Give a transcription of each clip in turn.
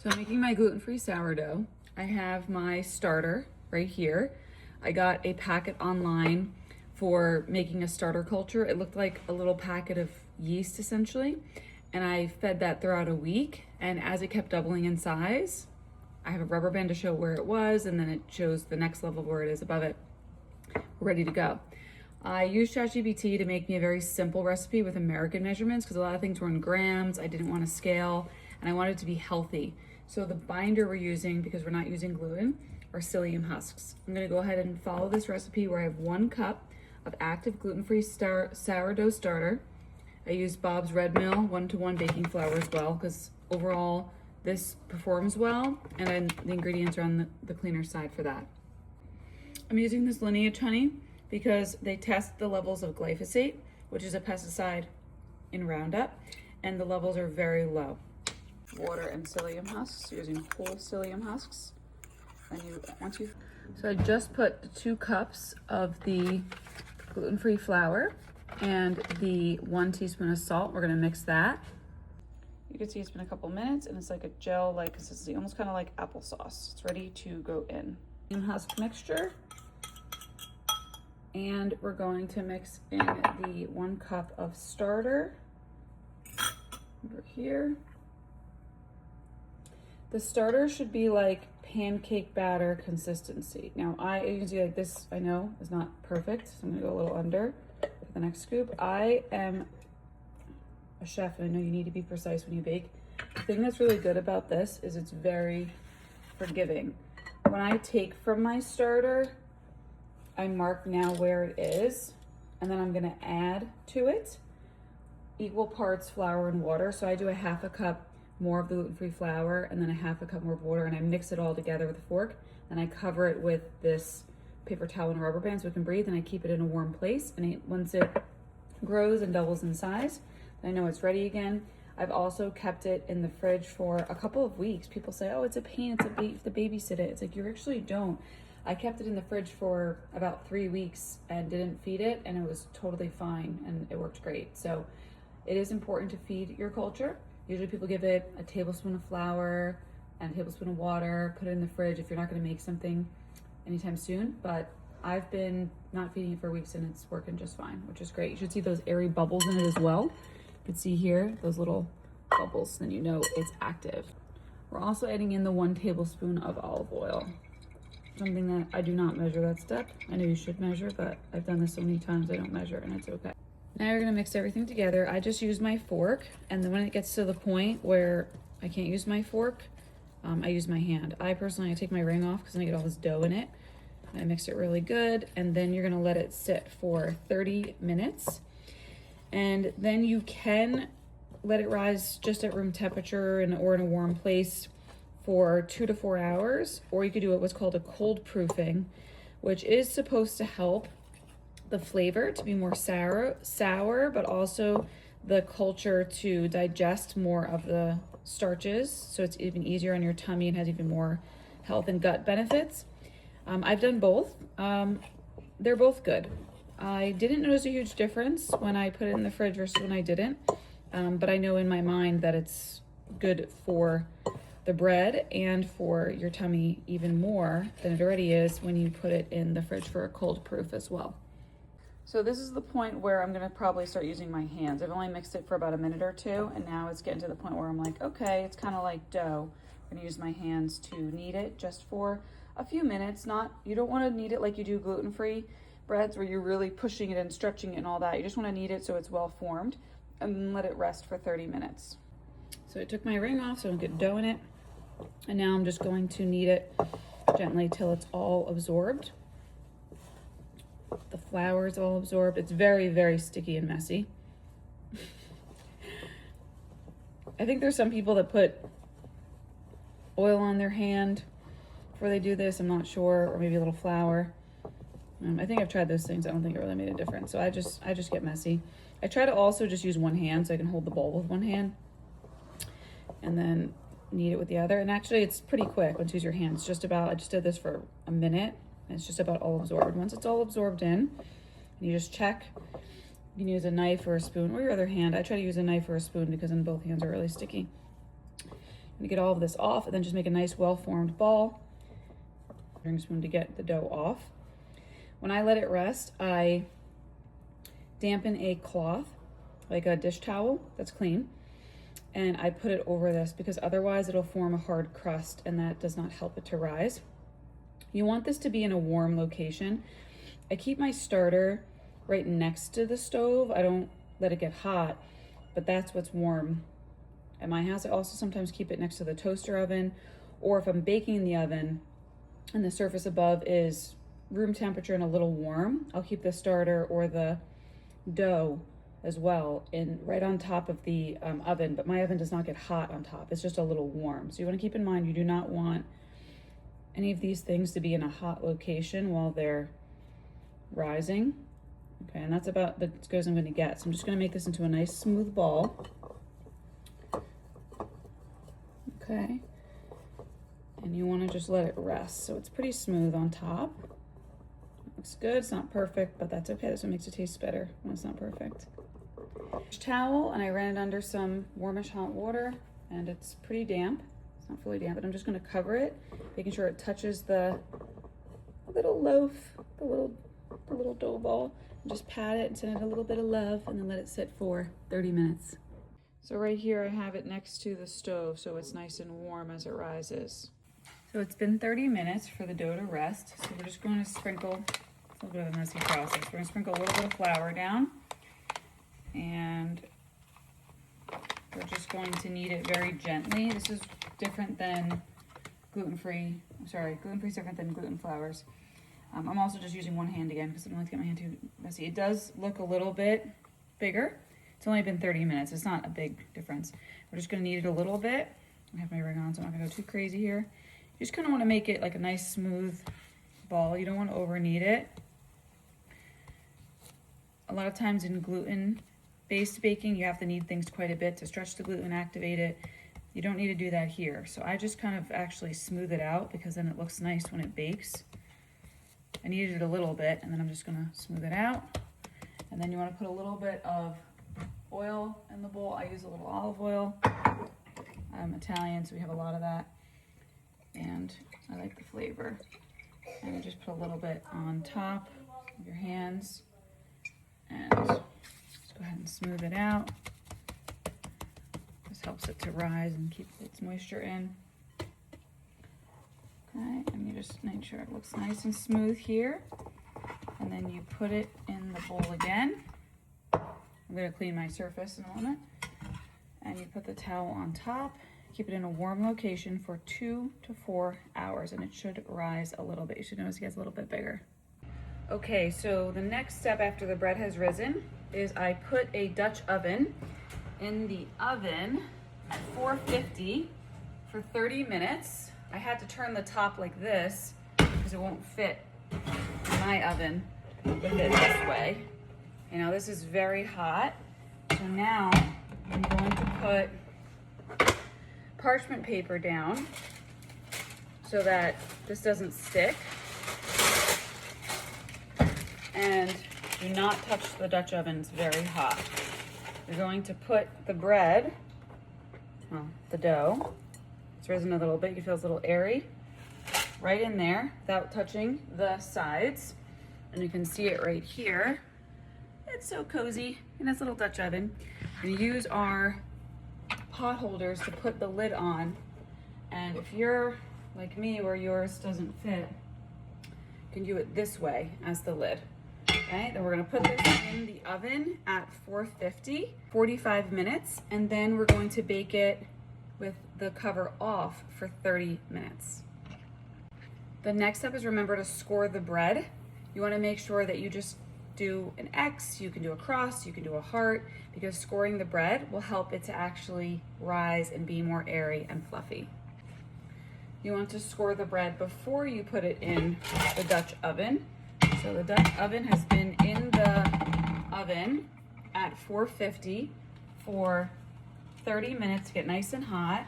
So I'm making my gluten-free sourdough. I have my starter right here. I got a packet online for making a starter culture. It looked like a little packet of yeast essentially. And I fed that throughout a week. And as it kept doubling in size, I have a rubber band to show where it was, and then it shows the next level where it is above it. We're ready to go. I used ChatGPT to make me a very simple recipe with American measurements because a lot of things were in grams. I didn't want to scale and I wanted it to be healthy. So the binder we're using, because we're not using gluten, are psyllium husks. I'm going to go ahead and follow this recipe where I have 1 cup of active gluten-free sourdough starter. I used Bob's Red Mill 1-to-1 baking flour as well because overall this performs well, and then the ingredients are on the cleaner side for that. I'm using this Lineage honey because they test the levels of glyphosate, which is a pesticide in Roundup, and the levels are very low. Water and psyllium husks, using whole psyllium husks. And so I just put the 2 cups of the gluten-free flour and the 1 teaspoon of salt. We're gonna mix that. You can see it's been a couple minutes and it's like a gel-like consistency, almost kind of like applesauce. It's ready to go in. Husk mixture. And we're going to mix in the 1 cup of starter over here. The starter should be like pancake batter consistency. Now you can see like this, I know is not perfect, so I'm gonna go a little under for the next scoop. I am a chef and I know you need to be precise when you bake. The thing that's really good about this is it's very forgiving. When I take from my starter, I mark now where it is, and then I'm gonna add to it equal parts flour and water. So I do a 1/2 cup more of the gluten-free flour and then a 1/2 cup more of water, and I mix it all together with a fork, and I cover it with this paper towel and rubber band so it can breathe, and I keep it in a warm place. And once it grows and doubles in size, I know it's ready again. I've also kept it in the fridge for a couple of weeks. People say, oh, it's a pain, it's to babysit it. It's like, you actually don't. I kept it in the fridge for about 3 weeks and didn't feed it, and it was totally fine and it worked great. So it is important to feed your culture. Usually people give it a tablespoon of flour and a tablespoon of water, put it in the fridge if you're not gonna make something anytime soon. But I've been not feeding it for weeks and it's working just fine, which is great. You should see those airy bubbles in it as well. You can see here, those little bubbles, then you know it's active. We're also adding in the 1 tablespoon of olive oil. Something that I do not measure that step. I know you should measure, but I've done this so many times I don't measure and it's okay. Now you're gonna mix everything together. I just use my fork, and then when it gets to the point where I can't use my fork, I use my hand. I personally take my ring off because I get all this dough in it. And I mix it really good, and then you're gonna let it sit for 30 minutes. And then you can let it rise just at room temperature or in a warm place for 2 to 4 hours, or you could do what's called a cold proofing, which is supposed to help the flavor to be more sour, but also the culture to digest more of the starches, so it's even easier on your tummy and has even more health and gut benefits. I've done both. They're both good. I didn't notice a huge difference when I put it in the fridge versus when I didn't, but I know in my mind that it's good for the bread and for your tummy even more than it already is when you put it in the fridge for a cold proof as well. So this is the point where I'm gonna probably start using my hands. I've only mixed it for about a minute or 2, and now it's getting to the point where I'm like, okay, it's kind of like dough. I'm gonna use my hands to knead it just for a few minutes. You don't wanna knead it like you do gluten-free breads where you're really pushing it and stretching it and all that. You just wanna knead it so it's well formed, and then let it rest for 30 minutes. So I took my ring off so I don't get dough in it, and now I'm just going to knead it gently till it's all absorbed. The flour is all absorbed. It's very, very sticky and messy. I think there's some people that put oil on their hand before they do this. I'm not sure, or maybe a little flour. I think I've tried those things. I don't think it really made a difference. So I just get messy. I try to also just use one hand so I can hold the bowl with one hand and then knead it with the other. And actually it's pretty quick once you use your hands. I just did this for a minute. And it's just about all absorbed. Once it's all absorbed in, you just check. You can use a knife or a spoon or your other hand. I try to use a knife or a spoon because then both hands are really sticky. to get all of this off and then just make a nice well-formed ball. Measuring spoon to get the dough off. When I let it rest, I dampen a cloth, like a dish towel that's clean, and I put it over this because otherwise it'll form a hard crust and that does not help it to rise. You want this to be in a warm location. I keep my starter right next to the stove. I don't let it get hot, but that's what's warm at my house. I also sometimes keep it next to the toaster oven, or if I'm baking in the oven and the surface above is room temperature and a little warm, I'll keep the starter or the dough as well in right on top of the oven, but my oven does not get hot on top. It's just a little warm. So you want to keep in mind, you do not want any of these things to be in a hot location while they're rising. Okay, and that's about as good as I'm going to get. So I'm just going to make this into a nice smooth ball. Okay, and you want to just let it rest so it's pretty smooth on top. Looks good. It's not perfect, but that's okay. That's what makes it taste better when it's not perfect. Towel, and I ran it under some warmish hot water, and it's pretty damp. It's not fully damp, but I'm just going to cover it, making sure it touches the little loaf, the little dough ball, and just pat it and send it a little bit of love, and then let it sit for 30 minutes. So right here I have it next to the stove so it's nice and warm as it rises. So it's been 30 minutes for the dough to rest. So we're just going to sprinkle, it's a little bit of a messy process. We're going to sprinkle a little bit of flour down, and we're just going to knead it very gently. This is different than gluten-free. Gluten-free is different than gluten flours. I'm also just using one hand again because I don't like to get my hand too messy. It does look a little bit bigger. It's only been 30 minutes. It's not a big difference. We're just going to knead it a little bit. I have my ring on, so I'm not going to go too crazy here. You just kind of want to make it like a nice smooth ball. You don't want to over knead it. A lot of times in gluten-based baking, you have to knead things quite a bit to stretch the gluten, activate it. You don't need to do that here. So I just kind of actually smooth it out because then it looks nice when it bakes. I kneaded it a little bit, and then I'm just going to smooth it out. And then you want to put a little bit of oil in the bowl. I use a little olive oil. I'm Italian, so we have a lot of that, and I like the flavor. And you just put a little bit on top of your hands, and just go ahead and smooth it out. This helps it to rise and keep its moisture in. Okay, and you just make sure it looks nice and smooth here, and then you put it in the bowl again. I'm going to clean my surface in a moment. And you put the towel on top, keep it in a warm location for 2 to 4 hours, and it should rise a little bit. You should notice it gets a little bit bigger. Okay, so the next step after the bread has risen is I put a Dutch oven in the oven at 450 for 30 minutes. I had to turn the top like this because it won't fit in my oven with it this way. You know, this is very hot. So now I'm going to put parchment paper down so that this doesn't stick. And do not touch the Dutch oven, it's very hot. You're going to put the bread, the dough, it's risen a little bit, you feel it's a little airy, right in there without touching the sides. And you can see it right here. It's so cozy in this little Dutch oven. We use our pot holders to put the lid on. And if you're like me where yours doesn't fit, you can do it this way as the lid. Okay, then we're gonna put this in the oven at 450, 45 minutes, and then we're going to bake it with the cover off for 30 minutes. The next step is remember to score the bread. You wanna make sure that you just do an X, you can do a cross, you can do a heart, because scoring the bread will help it to actually rise and be more airy and fluffy. You want to score the bread before you put it in the Dutch oven. So the Dutch oven has been in the oven at 450 for 30 minutes to get nice and hot.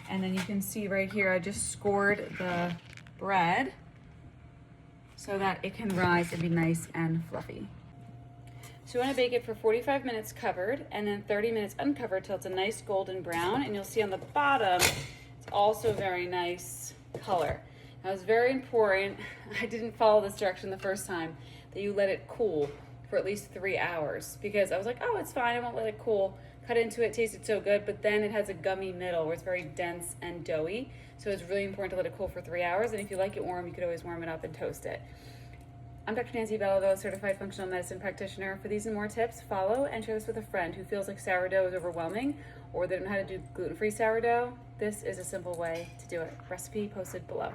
And then you can see right here, I just scored the bread so that it can rise and be nice and fluffy. So you want to bake it for 45 minutes covered and then 30 minutes uncovered till it's a nice golden brown. And you'll see on the bottom, it's also a very nice color. Now it's very important, I didn't follow this direction the first time, that you let it cool for at least 3 hours, because I was like, oh, it's fine, I won't let it cool. Cut into it, tasted so good, but then it has a gummy middle where it's very dense and doughy. So it's really important to let it cool for 3 hours. And if you like it warm, you could always warm it up and toast it. I'm Dr. Nancy Bellavo, certified functional medicine practitioner. For these and more tips, follow and share this with a friend who feels like sourdough is overwhelming or they don't know how to do gluten-free sourdough. This is a simple way to do it. Recipe posted below.